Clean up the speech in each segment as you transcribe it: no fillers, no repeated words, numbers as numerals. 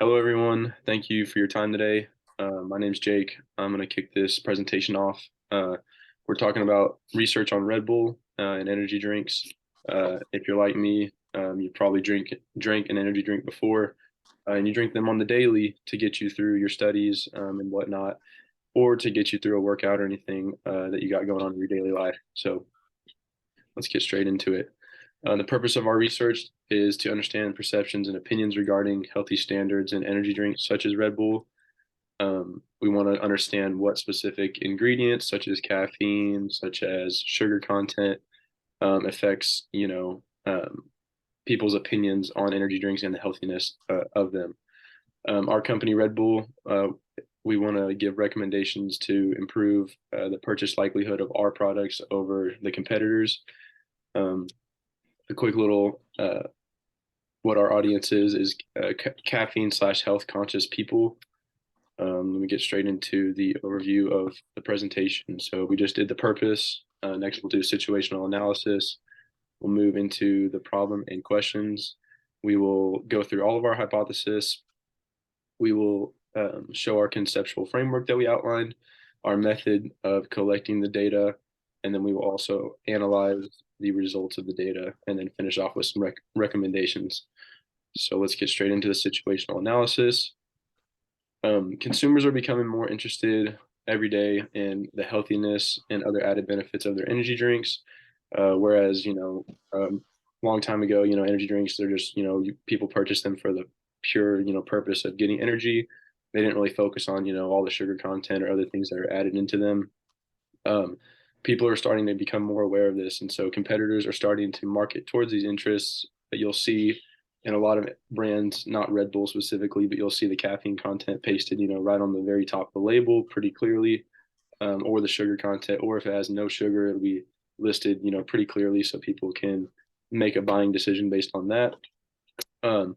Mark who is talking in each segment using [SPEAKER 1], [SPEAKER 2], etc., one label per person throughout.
[SPEAKER 1] Hello, everyone. Thank you for your time today. My name's Jake. I'm going to kick this presentation off. We're talking about research on Red Bull and energy drinks. If you're like me, you probably drank an energy drink before, and you drink them on the daily to get you through your studies and whatnot, or to get you through a workout or anything that you got going on in your daily life. So let's get straight into it. The purpose of our research is to understand perceptions and opinions regarding healthy standards in energy drinks such as Red Bull. We want to understand what specific ingredients, such as caffeine, such as sugar content, affects, people's opinions on energy drinks and the healthiness of them. Our company, Red Bull, we want to give recommendations to improve the purchase likelihood of our products over the competitors. Um, a quick little what our audience is caffeine slash health conscious people. Let me get straight into the overview of the presentation. So we just did the purpose. Next, we'll do situational analysis. We'll move into the problem and questions. We will go through all of our hypothesis. We will show our conceptual framework that we outlined, our method of collecting the data, and then we will also analyze the results of the data and then finish off with some recommendations. So let's get straight into the situational analysis. Consumers are becoming more interested every day in the healthiness and other added benefits of their energy drinks. Whereas, long time ago, energy drinks, they're just, people purchase them for the pure, purpose of getting energy. They didn't really focus on, all the sugar content or other things that are added into them. Um, People are starting to become more aware of this. And so competitors are starting to market towards these interests that you'll see in a lot of brands, not Red Bull specifically, but you'll see the caffeine content pasted, right on the very top of the label pretty clearly, or the sugar content, or if it has no sugar, it'll be listed, pretty clearly so people can make a buying decision based on that. Um,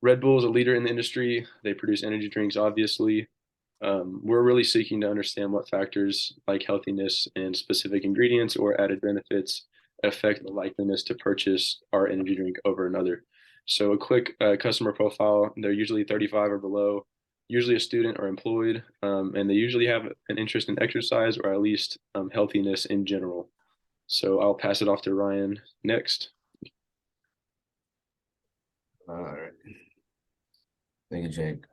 [SPEAKER 1] Red Bull is a leader in the industry. They produce energy drinks, obviously. We're really seeking to understand what factors like healthiness and specific ingredients or added benefits affect the likeliness to purchase our energy drink over another. So, a quick customer profile, they're usually 35 or below, usually a student or employed, and they usually have an interest in exercise or at least healthiness in general. So, I'll pass it off to Ryan next.
[SPEAKER 2] All right. Thank you, Jake.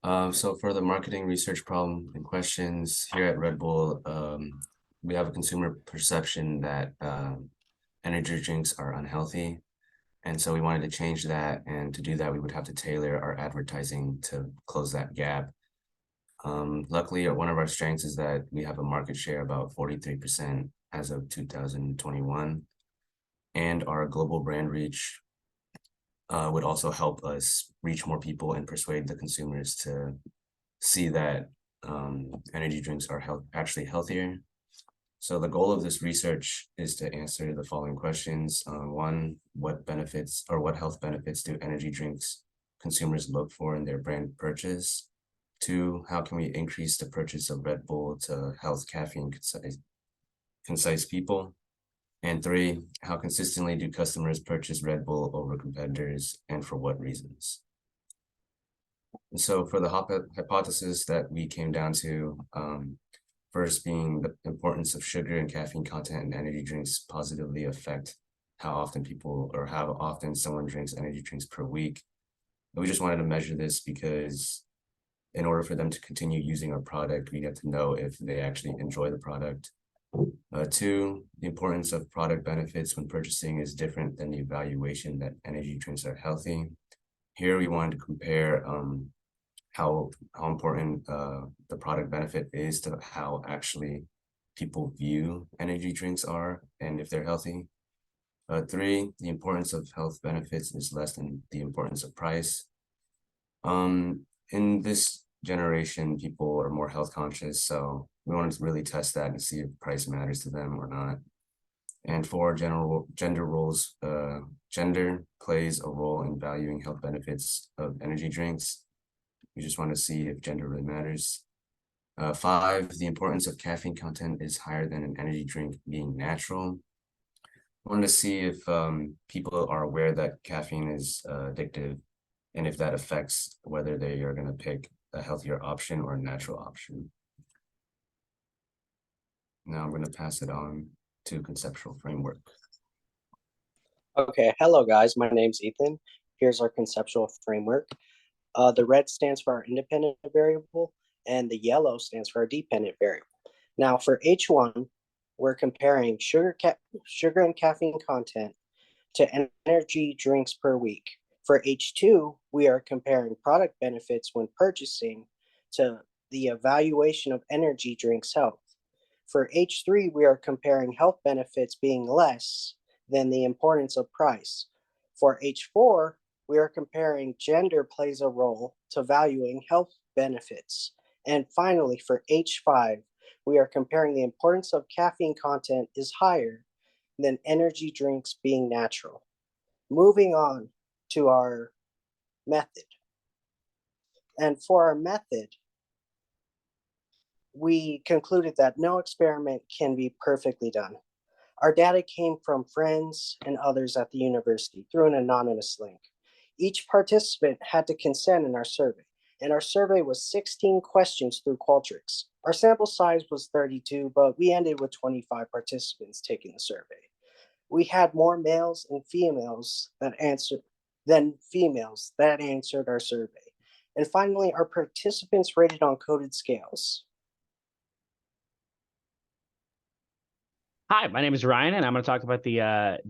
[SPEAKER 2] So for the marketing research problem and questions here at Red Bull, we have a consumer perception that energy drinks are unhealthy. And so we wanted to change that. And to do that, we would have to tailor our advertising to close that gap. Luckily, one of our strengths is that we have a market share about 43% as of 2021. And our global brand reach would also help us reach more people and persuade the consumers to see that energy drinks are actually healthier. So the goal of this research is to answer the following questions. One, what benefits or what health benefits do energy drinks consumers look for in their brand purchase? Two, how can we increase the purchase of Red Bull to health caffeine concise people? And three, how consistently do customers purchase Red Bull over competitors and for what reasons? And so for the hypothesis that we came down to, first being the importance of sugar and caffeine content in energy drinks positively affect how often someone drinks energy drinks per week. And we just wanted to measure this because in order for them to continue using our product, we have to know if they actually enjoy the product. Two, the importance of product benefits when purchasing is different than the evaluation that energy drinks are healthy. Here we wanted to compare how important the product benefit is to how actually people view energy drinks are and if they're healthy. Three, the importance of health benefits is less than the importance of price. In this generation, people are more health conscious, so we wanted to really test that and see if price matters to them or not. And four, gender roles, gender plays a role in valuing health benefits of energy drinks. We just want to see if gender really matters. Five, the importance of caffeine content is higher than an energy drink being natural. I wanted to see if people are aware that caffeine is addictive and if that affects whether they are going to pick a healthier option or a natural option. Now I'm going to pass it on to conceptual framework.
[SPEAKER 3] Okay, hello guys, my name's Ethan. Here's our conceptual framework. The red stands for our independent variable, and the yellow stands for our dependent variable. Now for H1, we're comparing sugar and caffeine content to energy drinks per week. For H2, we are comparing product benefits when purchasing to the evaluation of energy drinks health. For H3, we are comparing health benefits being less than the importance of price. For H4, we are comparing gender plays a role to valuing health benefits. And finally, for H5, we are comparing the importance of caffeine content is higher than energy drinks being natural. Moving on to our method. And for our method, we concluded that no experiment can be perfectly done. Our data came from friends and others at the university through an anonymous link. Each participant had to consent in our survey, and our survey was 16 questions through Qualtrics. Our sample size was 32, but we ended with 25 participants taking the survey. We had more males and females that answered our survey. And finally, our participants rated on coded scales.
[SPEAKER 4] Hi, my name is Ryan, and I'm going to talk about the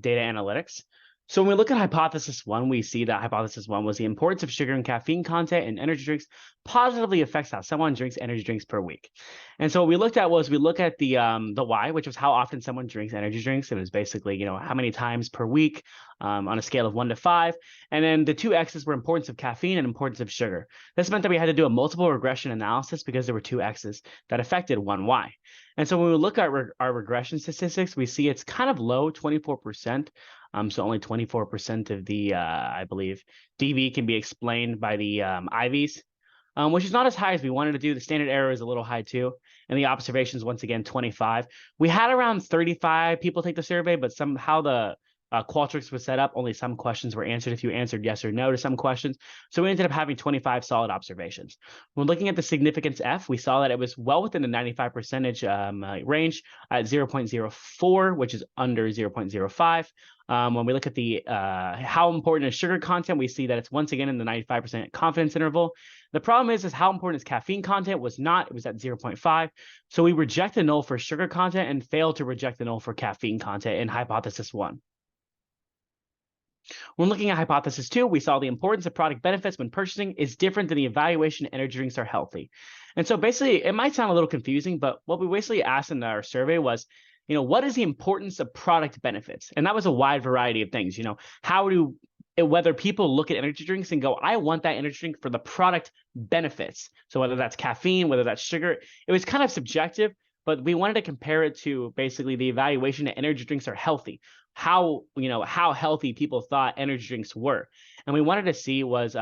[SPEAKER 4] data analytics. So when we look at hypothesis one, we see that hypothesis one was the importance of sugar and caffeine content in energy drinks positively affects how someone drinks energy drinks per week. And so what we looked at was we look at the Y, which was how often someone drinks energy drinks. It was basically, how many times per week on a scale of 1 to 5. And then the two X's were importance of caffeine and importance of sugar. This meant that we had to do a multiple regression analysis because there were two X's that affected one Y. And so when we look at our regression statistics, we see it's kind of low, 24%. So only 24% of the, I believe, DV can be explained by the IVs, which is not as high as we wanted to do. The standard error is a little high too. And the observations, once again, 25. We had around 35 people take the survey, but somehow the Qualtrics was set up. Only some questions were answered if you answered yes or no to some questions. So we ended up having 25 solid observations. When looking at the significance F, we saw that it was well within the 95% range at 0.04, which is under 0.05. When we look at the how important is sugar content, we see that it's once again in the 95% confidence interval. The problem is how important is caffeine content was not. It was at 0.5. So we reject the null for sugar content and fail to reject the null for caffeine content in hypothesis one. When looking at hypothesis two, we saw the importance of product benefits when purchasing is different than the evaluation energy drinks are healthy. And so basically, it might sound a little confusing, but what we basically asked in our survey was, what is the importance of product benefits? And that was a wide variety of things. Whether people look at energy drinks and go, I want that energy drink for the product benefits. So whether that's caffeine, whether that's sugar, it was kind of subjective, but we wanted to compare it to basically the evaluation that energy drinks are healthy. How healthy people thought energy drinks were. And we wanted to see was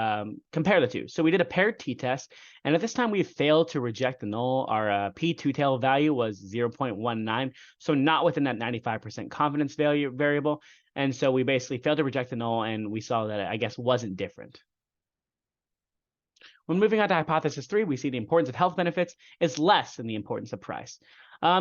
[SPEAKER 4] compare the two. So we did a paired t-test, and at this time we failed to reject the null. Our p-two-tail value was 0.19, so not within that 95% confidence variable. And so we basically failed to reject the null, and we saw that it, I guess, wasn't different. When moving on to hypothesis three, we see the importance of health benefits is less than the importance of price.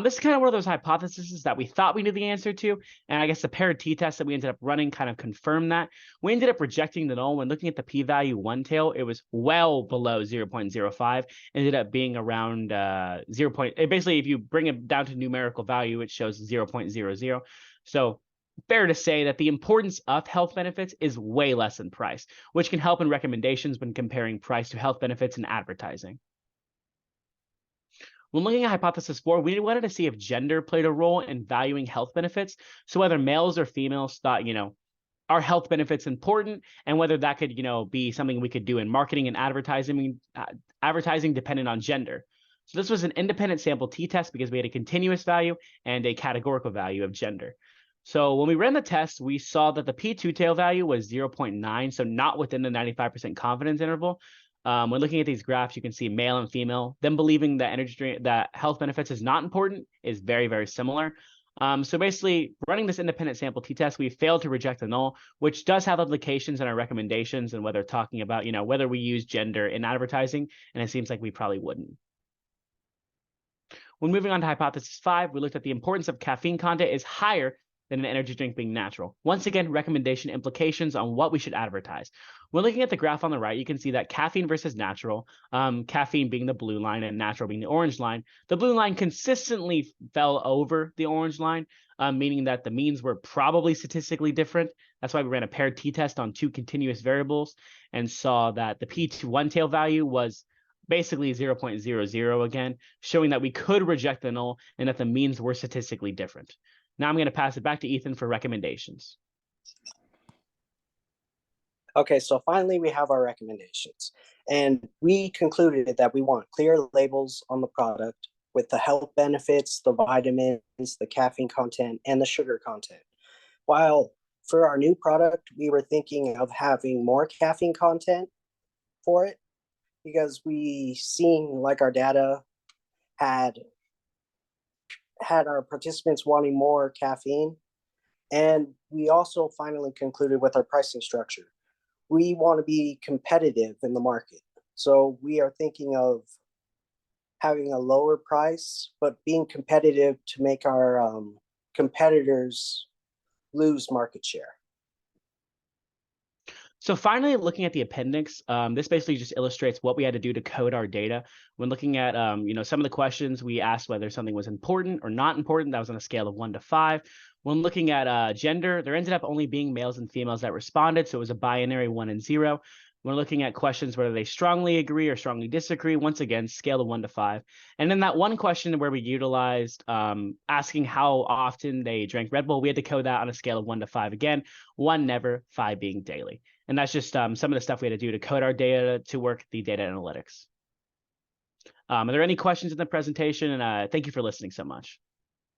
[SPEAKER 4] This is kind of one of those hypotheses that we thought we knew the answer to, and I guess the paired t-test that we ended up running kind of confirmed that. We ended up rejecting the null. When looking at the p-value one tail, it was well below 0.05, ended up being around 0. Basically, if you bring it down to numerical value, it shows 0.00. So fair to say that the importance of health benefits is way less than price, which can help in recommendations when comparing price to health benefits in advertising. When looking at hypothesis four, we wanted to see if gender played a role in valuing health benefits. So whether males or females thought, are health benefits important, and whether that could, be something we could do in marketing and advertising dependent on gender. So this was an independent sample t-test because we had a continuous value and a categorical value of gender. So when we ran the test, we saw that the p-two-tail value was 0.9, so not within the 95% confidence interval. When looking at these graphs, you can see male and female. Them believing that health benefits is not important is very, very similar. So basically, running this independent sample t-test, we failed to reject the null, which does have implications in our recommendations and whether talking about, whether we use gender in advertising, and it seems like we probably wouldn't. When moving on to hypothesis 5, we looked at the importance of caffeine content is higher than an energy drink being natural. Once again, recommendation implications on what we should advertise. When looking at the graph on the right, you can see that caffeine versus natural, caffeine being the blue line and natural being the orange line, the blue line consistently fell over the orange line, meaning that the means were probably statistically different. That's why we ran a paired t-test on 2 continuous variables and saw that the p1 tail value was basically 0.00 again, showing that we could reject the null and that the means were statistically different. Now I'm going to pass it back to Ethan for recommendations.
[SPEAKER 3] Okay, so finally we have our recommendations. And we concluded that we want clear labels on the product with the health benefits, the vitamins, the caffeine content, and the sugar content. While for our new product, we were thinking of having more caffeine content for it because we seen like our data had our participants wanting more caffeine. And we also finally concluded with our pricing structure. We want to be competitive in the market. So we are thinking of having a lower price, but being competitive to make our competitors lose market share.
[SPEAKER 4] So finally, looking at the appendix, this basically just illustrates what we had to do to code our data. When looking at, some of the questions, we asked whether something was important or not important. That was on a scale of 1 to 5. When looking at gender, there ended up only being males and females that responded. So it was a binary 1 and 0. When looking at questions, whether they strongly agree or strongly disagree, once again, scale of 1 to 5. And then that one question where we utilized asking how often they drank Red Bull, we had to code that on a scale of 1 to 5 again, 1 never, 5 being daily. And that's just some of the stuff we had to do to code our data to work the data analytics. Are there any questions in the presentation? And thank you for listening so much.